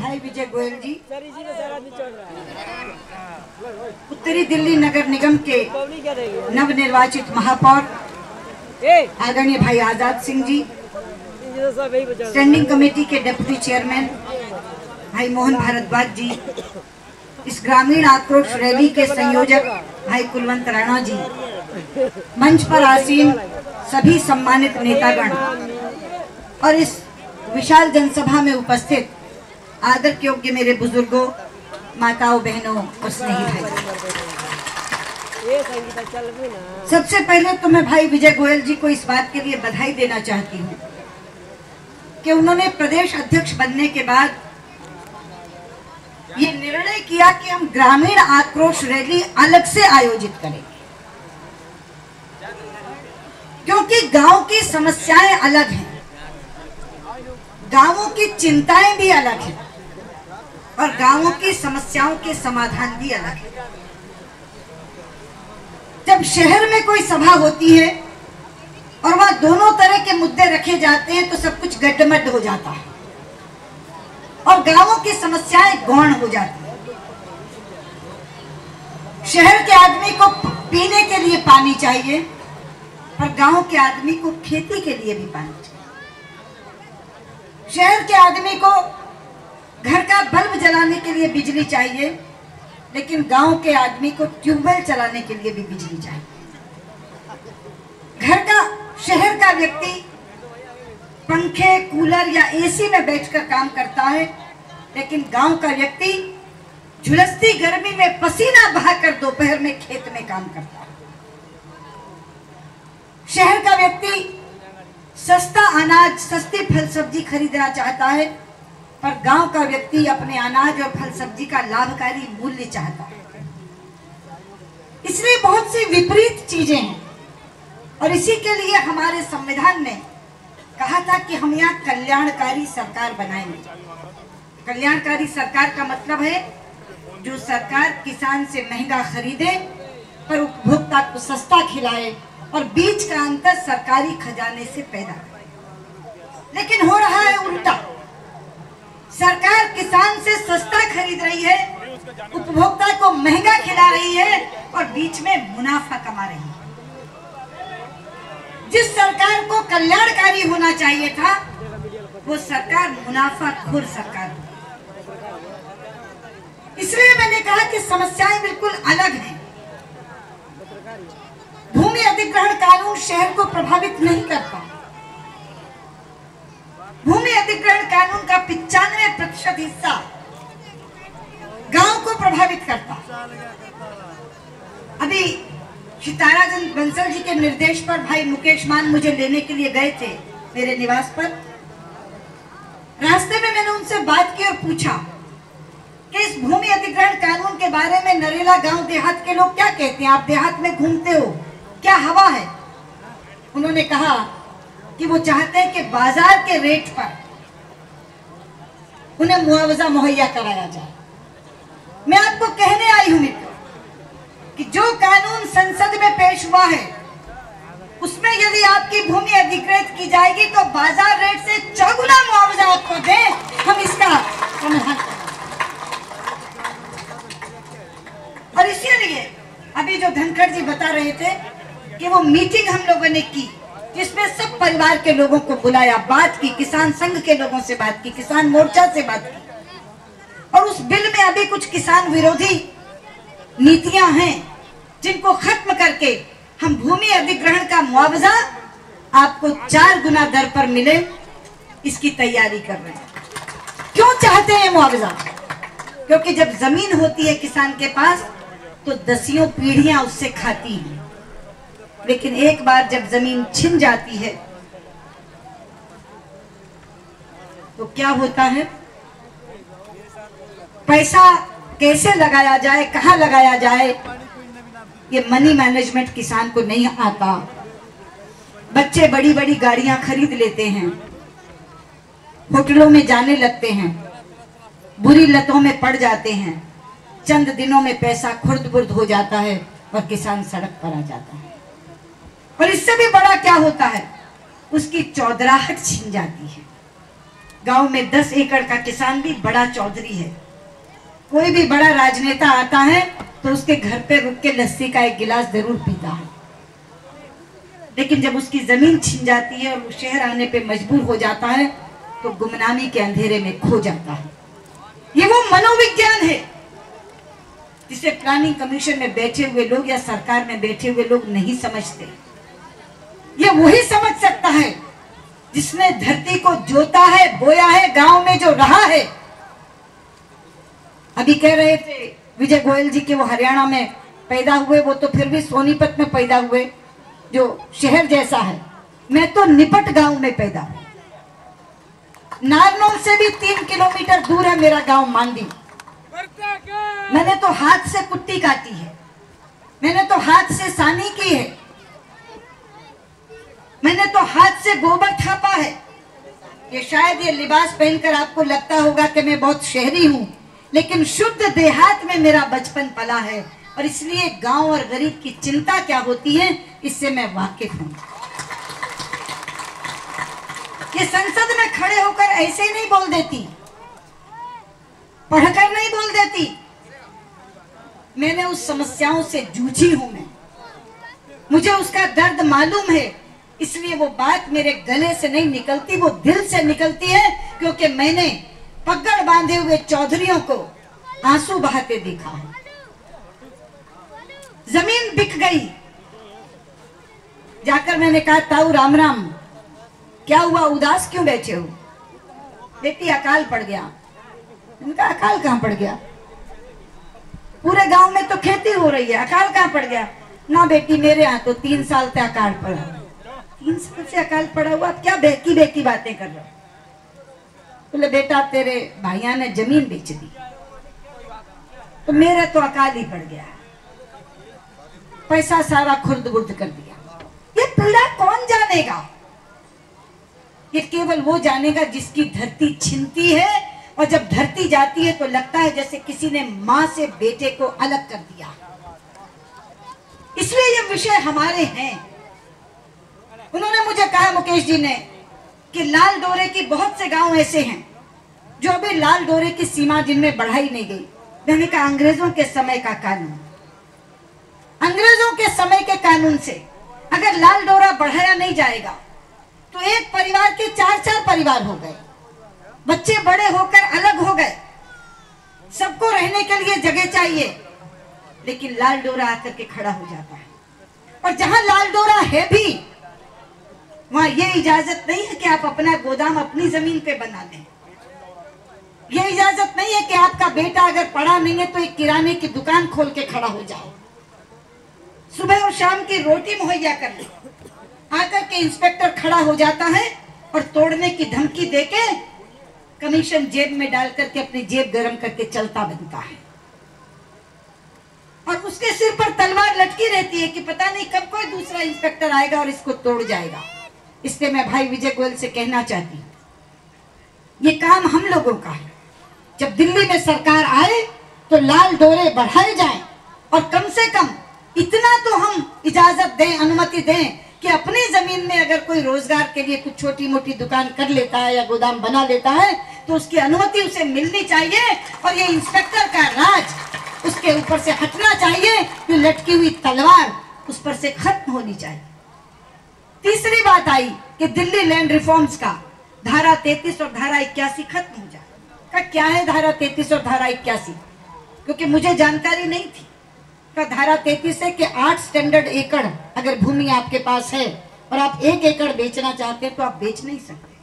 भाई विजय गोयल जी, उत्तरी दिल्ली नगर निगम के नवनिर्वाचित महापौर आदरणीय भाई आजाद सिंह जी, स्टैंडिंग कमेटी के डिप्टी चेयरमैन भाई मोहन भारद्वाज जी, इस ग्रामीण आक्रोश रैली के संयोजक भाई कुलवंत राणा जी, मंच पर आसीन सभी सम्मानित नेतागण और इस विशाल जनसभा में उपस्थित आदर योग्य मेरे बुजुर्गों, माताओं, बहनों और स्नेही भाई, सबसे पहले तो मैं भाई विजय गोयल जी को इस बात के लिए बधाई देना चाहती हूँ कि उन्होंने प्रदेश अध्यक्ष बनने के बाद ये निर्णय किया कि हम ग्रामीण आक्रोश रैली अलग से आयोजित करेंगे, क्योंकि गांव की समस्याएं अलग हैं, गांवों की चिंताएं भी अलग हैं और गांवों की समस्याओं के समाधान भी अलग हैं। जब शहर में कोई सभा होती है और वहां दोनों तरह के मुद्दे रखे जाते हैं तो सब कुछ गड्ढमड्ढ हो जाता है और गांवों की समस्याएं गौण हो जाती है। शहर के आदमी को पीने के लिए पानी चाहिए और गांव के आदमी को खेती के लिए भी पानी चाहिए। शहर के आदमी को घर का बल्ब जलाने के लिए बिजली चाहिए, लेकिन गांव के आदमी को ट्यूबवेल चलाने के लिए भी बिजली चाहिए। शहर का व्यक्ति पंखे, कूलर या एसी में बैठकर काम करता है, लेकिन गांव का व्यक्ति झुलसती गर्मी में पसीना बहाकर दोपहर में खेत में काम करता है। शहर का व्यक्ति सस्ता अनाज, सस्ती फल सब्जी खरीदना चाहता है, पर गांव का व्यक्ति अपने अनाज और फल सब्जी का लाभकारी मूल्य चाहता है। इसलिए बहुत सी विपरीत चीजें हैं और इसी के लिए हमारे संविधान ने कहा था कि हम यहाँ कल्याणकारी सरकार बनाएंगे। कल्याणकारी सरकार का मतलब है जो सरकार किसान से महंगा खरीदे पर उपभोक्ता को सस्ता खिलाए और बीच का अंतर सरकारी खजाने से पैदा करे। लेकिन हो रहा है उल्टा, सरकार किसान से सस्ता खरीद रही है, उपभोक्ता को महंगा खिला रही है और बीच में मुनाफा कमा रही है। जिस सरकार को कल्याणकारी होना चाहिए था वो सरकार मुनाफाखोर सरकार है। इसलिए मैंने कहा कि समस्याएं बिल्कुल अलग हैं। भूमि अधिग्रहण कानून शहर को प्रभावित नहीं करता। भूमि अधिग्रहण कानून का 95% हिस्सा गांव को प्रभावित करता। अभी श्री ताराचंद बंसल जी के निर्देश पर भाई मुकेश मान मुझे लेने के लिए गए थे मेरे निवास पर। रास्ते में मैंने उनसे बात की और पूछा कि इस भूमि अधिग्रहण कानून के बारे में नरेला गांव देहात के लोग क्या कहते हैं, आप देहात में घूमते हो, क्या हवा है? उन्होंने कहा कि वो चाहते हैं कि बाजार के रेट पर उन्हें मुआवजा मुहैया कराया जाए। मैं आपको कहने आई हूं मित्रों कि जो कानून संसद में पेश हुआ है उसमें यदि आपकी भूमि अधिकृत की जाएगी तो बाजार रेट से 4 गुना मुआवजा आपको दें, हम इसका समाधान करें। और इसीलिए अभी जो धनखड़ जी बता रहे थे कि वो मीटिंग हम लोगों ने की जिसमें सब परिवार के लोगों को बुलाया, बात की, किसान संघ के लोगों से बात की, किसान मोर्चा से बात की। और उस बिल में अभी कुछ किसान विरोधी नीतियां हैं जिनको खत्म करके हम भूमि अधिग्रहण का मुआवजा आपको 4 गुना दर पर मिले, इसकी तैयारी कर रहे हैं। क्यों चाहते हैं मुआवजा? क्योंकि जब जमीन होती है किसान के पास तो 10 पीढ़ियां उससे खाती हैं, लेकिन एक बार जब जमीन छिन जाती है तो क्या होता है? पैसा कैसे लगाया जाए, कहां लगाया जाए, ये मनी मैनेजमेंट किसान को नहीं आता। बच्चे बड़ी बड़ी गाड़ियां खरीद लेते हैं, होटलों में जाने लगते हैं, बुरी लतों में पड़ जाते हैं, चंद दिनों में पैसा खुर्द-बुर्द हो जाता है और किसान सड़क पर आ जाता है। और इससे भी बड़ा क्या होता है, उसकी चौधराहट छिन जाती है। गांव में 10 एकड़ का किसान भी बड़ा चौधरी है। कोई भी बड़ा राजनेता आता है तो उसके घर पे रुक के लस्सी का एक गिलास जरूर पीता है, लेकिन जब उसकी जमीन छिन जाती है और वो शहर आने पे मजबूर हो जाता है तो गुमनामी के अंधेरे में खो जाता है। ये वो मनोविज्ञान है जिसे प्लानिंग कमीशन में बैठे हुए लोग या सरकार में बैठे हुए लोग नहीं समझते। ये वही समझ सकता है जिसने धरती को जोता है, बोया है, गांव में जो रहा है। अभी कह रहे थे विजय गोयल जी के वो हरियाणा में पैदा हुए, वो तो फिर भी सोनीपत में पैदा हुए जो शहर जैसा है। मैं तो निपट गांव में पैदा हूं। नारनौल से भी 3 किलोमीटर दूर है मेरा गांव मांडी। मैंने तो हाथ से कुट्टी काटी है, मैंने तो हाथ से सानी की है, मैंने तो हाथ से गोबर थापा है। ये शायद ये लिबास पहनकर आपको लगता होगा कि मैं बहुत शहरी हूं, लेकिन शुद्ध देहात में मेरा बचपन पला है और इसलिए गांव और गरीब की चिंता क्या होती है इससे मैं वाकिफ हूं। ये संसद में खड़े होकर ऐसे नहीं बोल देती, पढ़कर नहीं बोल देती। मैंने उस समस्याओं से जूझी हूं, मुझे उसका दर्द मालूम है, इसलिए वो बात मेरे गले से नहीं निकलती, वो दिल से निकलती है, क्योंकि मैंने पगड़ बांधे हुए चौधरियों को आंसू बहाते देखा है। जमीन बिक गई, जाकर मैंने कहा ताऊ राम राम, क्या हुआ, उदास क्यों बैठे हो? बेटी अकाल पड़ गया। उनका अकाल कहां पड़ गया? पूरे गांव में तो खेती हो रही है, अकाल कहां पड़ गया? ना बेटी, मेरे यहाँ तो 3 साल से अकाल पड़ा। 3 साल से अकाल पड़ा हुआ, आप क्या बेकी बेकी बातें कर रहे हो? बोले बेटा तेरे भाइया ने जमीन बेच दी तो मेरे तो अकाल ही पड़ गया, पैसा सारा खुर्द बुर्द कर दिया। ये पीड़ा कौन जानेगा? ये केवल वो जानेगा जिसकी धरती छिनती है, और जब धरती जाती है तो लगता है जैसे किसी ने मां से बेटे को अलग कर दिया। इसलिए ये विषय हमारे हैं। उन्होंने मुझे कहा, मुकेश जी ने, कि लाल डोरे की बहुत से गांव ऐसे हैं जो अभी लाल डोरे की सीमा जिनमें बढ़ाई नहीं गई। मैंने कहा अंग्रेजों के समय का कानून, अंग्रेजों के समय के कानून से अगर लाल डोरा बढ़ाया नहीं जाएगा तो एक परिवार के 4-4 परिवार हो गए, बच्चे बड़े होकर अलग हो गए, सबको रहने के लिए जगह चाहिए, लेकिन लाल डोरा आकर के खड़ा हो जाता है। और जहां लाल डोरा है भी वहां ये इजाजत नहीं है कि आप अपना गोदाम अपनी जमीन पे बना दें। ये इजाजत नहीं है कि आपका बेटा अगर पढ़ा नहीं है तो एक किराने की दुकान खोल के खड़ा हो जाए, सुबह और शाम की रोटी मुहैया कर ले। आकर के इंस्पेक्टर खड़ा हो जाता है और तोड़ने की धमकी देके कमीशन जेब में डाल करके अपनी जेब गर्म करके चलता बनता है, और उसके सिर पर तलवार लटकी रहती है कि पता नहीं कब कोई दूसरा इंस्पेक्टर आएगा और इसको तोड़ जाएगा। इसलिए मैं भाई विजय गोयल से कहना चाहती हूँ, ये काम हम लोगों का है। जब दिल्ली में सरकार आए तो लाल डोरे बढ़ाए जाएं, और कम से कम इतना तो हम इजाजत दें, अनुमति दें कि अपनी जमीन में अगर कोई रोजगार के लिए कुछ छोटी मोटी दुकान कर लेता है या गोदाम बना लेता है तो उसकी अनुमति उसे मिलनी चाहिए, और ये इंस्पेक्टर का राज उसके ऊपर से हटना चाहिए, कि लटकी हुई तलवार उस पर से खत्म होनी चाहिए। तीसरी बात आई कि दिल्ली लैंड रिफॉर्म्स का धारा 33 और धारा 81 खत्म हो जाए। क्या है धारा 33 और धारा 81? क्योंकि मुझे जानकारी नहीं थी। का धारा 33 है कि 8 स्टैंडर्ड एकड़ अगर भूमि आपके पास है और आप 1 एकड़ बेचना चाहते हैं तो आप बेच नहीं सकते,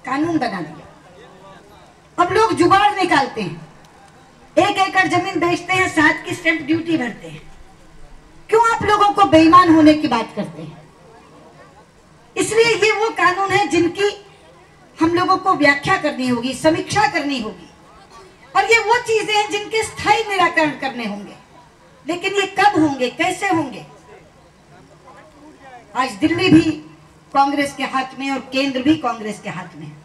कानून बना दिया। अब लोग जुगाड़ निकालते हैं, 1 एकड़ जमीन बेचते हैं, 7 की स्टैंप ड्यूटी भरते हैं। क्यों आप लोगों को बेईमान होने की बात करते हैं? इसलिए ये वो कानून है जिनकी हम लोगों को व्याख्या करनी होगी, समीक्षा करनी होगी, और ये वो चीजें हैं जिनके स्थायी निराकरण करने होंगे। लेकिन ये कब होंगे, कैसे होंगे? आज दिल्ली भी कांग्रेस के हाथ में और केंद्र भी कांग्रेस के हाथ में है।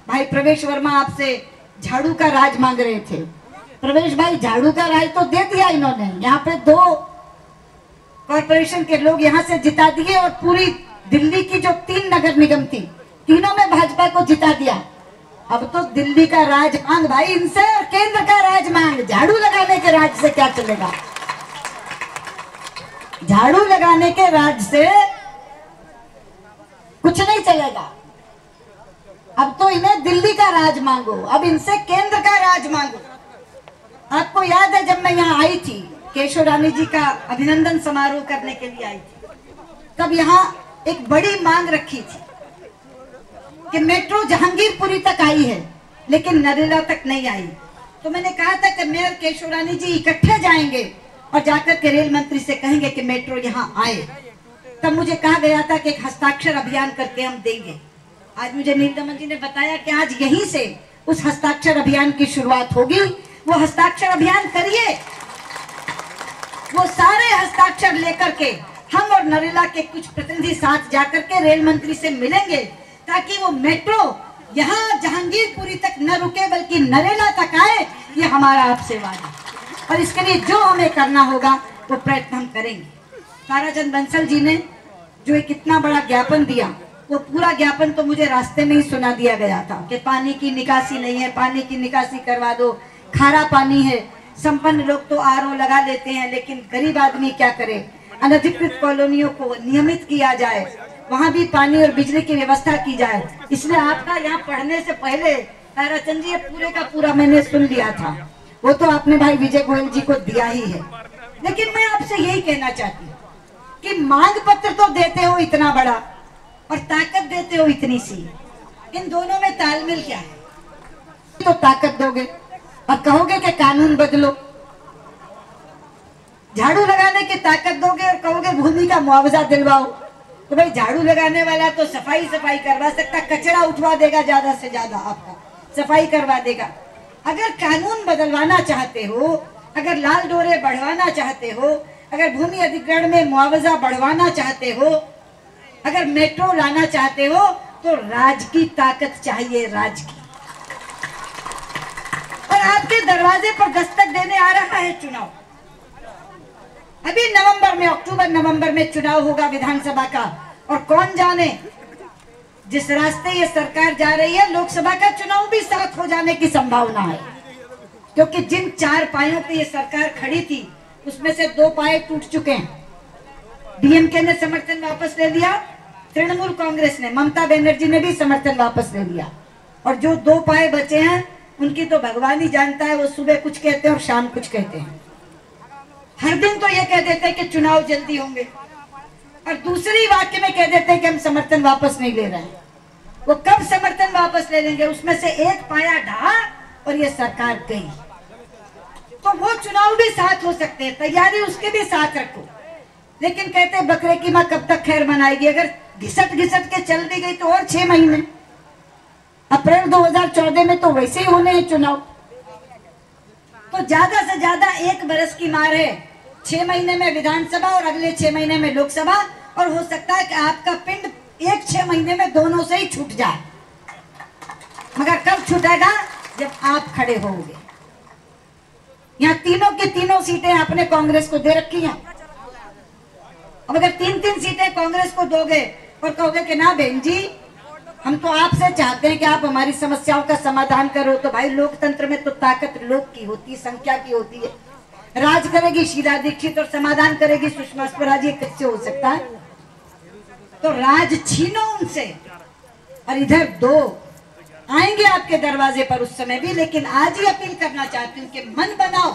भाई प्रवेश वर्मा आपसे झाड़ू का राज मांग रहे थे। प्रवेश भाई, झाड़ू का राज तो दे दिया इन्होंने। यहाँ पे 2 कॉर्पोरेशन के लोग यहाँ से जिता दिए, और पूरी दिल्ली की जो 3 नगर निगम थी, तीनों में भाजपा को जिता दिया। अब तो दिल्ली का राज मांग भाई इनसे, और केंद्र का राज मांग। झाड़ू लगाने के राज से क्या चलेगा? झाड़ू लगाने के राज से कुछ नहीं चलेगा। अब तो इन्हें दिल्ली का राज मांगो, अब इनसे केंद्र का राज मांगो। आपको याद है जब मैं यहाँ आई थी, केशव रानी जी का अभिनंदन समारोह करने के लिए आई थी, तब यहाँ एक बड़ी मांग रखी थी कि मेट्रो जहांगीरपुरी तक आई है लेकिन नरेला तक नहीं आई। तो मैंने कहा था कि मेयर केशव रानी जी इकट्ठे जाएंगे और जाकर के रेल मंत्री से कहेंगे कि मेट्रो यहाँ आए। तब मुझे कहा गया था कि एक हस्ताक्षर अभियान करके हम देंगे। आज मुझे नीलदमन जी ने बताया कि आज यहीं से उस हस्ताक्षर अभियान की शुरुआत होगी। वो हस्ताक्षर अभियान करिए, वो सारे हस्ताक्षर लेकर के हम और नरेला के कुछ प्रतिनिधि साथ जाकर के रेल मंत्री से मिलेंगे, ताकि वो मेट्रो यहाँ जहांगीरपुरी तक न रुके बल्कि नरेला तक आए। ये हमारा आपसे वादा, और इसके लिए जो हमें करना होगा वो प्रयत्न हम करेंगे। ताराचंद बंसल जी ने जो एक इतना बड़ा ज्ञापन दिया, वो पूरा ज्ञापन तो मुझे रास्ते में ही सुना दिया गया था कि पानी की निकासी नहीं है, पानी की निकासी करवा दो, खारा पानी है। संपन्न लोग तो आरओ लगा लेते हैं, लेकिन गरीब आदमी क्या करे? अनधिकृत कॉलोनियों को नियमित किया जाए, वहाँ भी पानी और बिजली की व्यवस्था की जाए। इसलिए आपका यहाँ पढ़ने से पहले ताराचंद जी पूरे का पूरा मैंने सुन लिया था। वो तो आपने भाई विजय गोयल जी को दिया ही है, लेकिन मैं आपसे यही कहना चाहती हूँ कि मांग पत्र तो देते हो इतना बड़ा और ताकत देते हो इतनी सी, इन दोनों में तालमेल क्या है? तो ताकत दोगे और कहोगे कि कानून बदलो, झाड़ू लगाने की ताकत दोगे और कहोगे भूमि का मुआवजा दिलवाओ। तो भाई झाड़ू लगाने वाला तो सफाई करवा सकता, कचरा उठवा देगा, ज्यादा से ज्यादा आपका सफाई करवा देगा। अगर कानून बदलवाना चाहते हो, अगर लाल डोरे बढ़वाना चाहते हो, अगर भूमि अधिग्रहण में मुआवजा बढ़वाना चाहते हो, अगर मेट्रो लाना चाहते हो, तो राज की ताकत चाहिए, राज की। और आपके दरवाजे पर दस्तक देने आ रहा है चुनाव। अभी नवंबर में, अक्टूबर नवंबर में चुनाव होगा विधानसभा का, और कौन जाने जिस रास्ते ये सरकार जा रही है, लोकसभा का चुनाव भी साथ हो जाने की संभावना है। क्योंकि जिन 4 पायों पे ये सरकार खड़ी थी, उसमें से 2 पाए टूट चुके हैं। डीएमके ने समर्थन वापस ले लिया, तृणमूल कांग्रेस ने, ममता बनर्जी ने भी समर्थन वापस ले लिया, और जो 2 पाए बचे हैं उनकी तो भगवान ही जानता है। वो सुबह कुछ कहते हैं और शाम कुछ कहते हैं। हर दिन तो ये कह देते हैं कि चुनाव जल्दी होंगे, और दूसरी वाक्य में कह देते हैं कि हम समर्थन वापस नहीं ले रहे हैं। वो कब समर्थन वापस ले लेंगे? उसमें से एक पाया ढहा और ये सरकार गई। तो वो चुनाव भी साथ हो सकते हैं, तैयारी उसके भी साथ रखो। लेकिन कहते हैं बकरे की माँ कब तक खैर मनाएगी? अगर घिसट के चल भी गई तो और 6 महीने, अप्रैल 2014 में तो वैसे ही होने हैं चुनाव। तो ज्यादा से ज्यादा 1 बरस की मार है, 6 महीने में विधानसभा और अगले 6 महीने में लोकसभा, और हो सकता है कि आपका पिंड 1-6 महीने में दोनों से ही छूट जाए। मगर कब छूटेगा? जब आप खड़े होंगे। यहाँ तीनों की तीनों सीटें आपने कांग्रेस को दे रखी हैं। अब अगर 3-3 सीटें कांग्रेस को दोगे और कहोगे कि ना बहन जी, हम तो आपसे चाहते हैं कि आप हमारी समस्याओं का समाधान करो, तो भाई लोकतंत्र में तो ताकत लोक की होती है, संख्या की होती है। राज करेगी शीला दीक्षित और समाधान करेगी सुषमा स्वराज, ये कैसे हो सकता है? तो राज छीनो उनसे, और इधर 2 आएंगे आपके दरवाजे पर उस समय भी। लेकिन आज ही अपील करना चाहती हूँ कि मन बनाओ,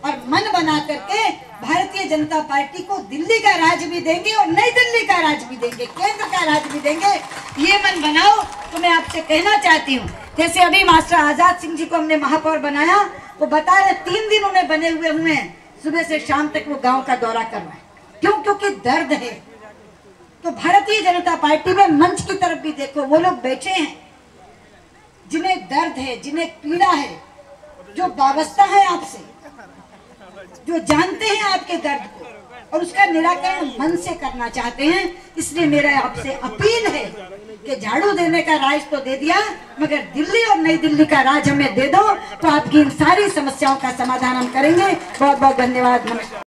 और मन बना करके भारतीय जनता पार्टी को दिल्ली का राज भी देंगे और नई दिल्ली का राज भी देंगे, केंद्र का राज भी देंगे। ये मन बनाओ। तो मैं आपसे कहना चाहती हूँ, जैसे अभी मास्टर आजाद सिंह जी को हमने महापौर बनाया, वो बता रहे 3 दिन उन्हें बने हुए हैं, सुबह से शाम तक वो गांव का दौरा कर रहे हैं। क्यों? क्योंकि दर्द है। तो भारतीय जनता पार्टी में मंच की तरफ भी देखो, वो लोग बैठे हैं जिन्हें दर्द है, जिन्हें पीड़ा है, जो वाबस्ता है आपसे, जो जानते हैं आपके दर्द को और उसका निराकरण मन से करना चाहते हैं। इसलिए मेरा आपसे अपील है कि झाड़ू देने का राज तो दे दिया, मगर दिल्ली और नई दिल्ली का राज हमें दे दो, तो आपकी इन सारी समस्याओं का समाधान हम करेंगे। बहुत बहुत धन्यवाद। नमस्कार।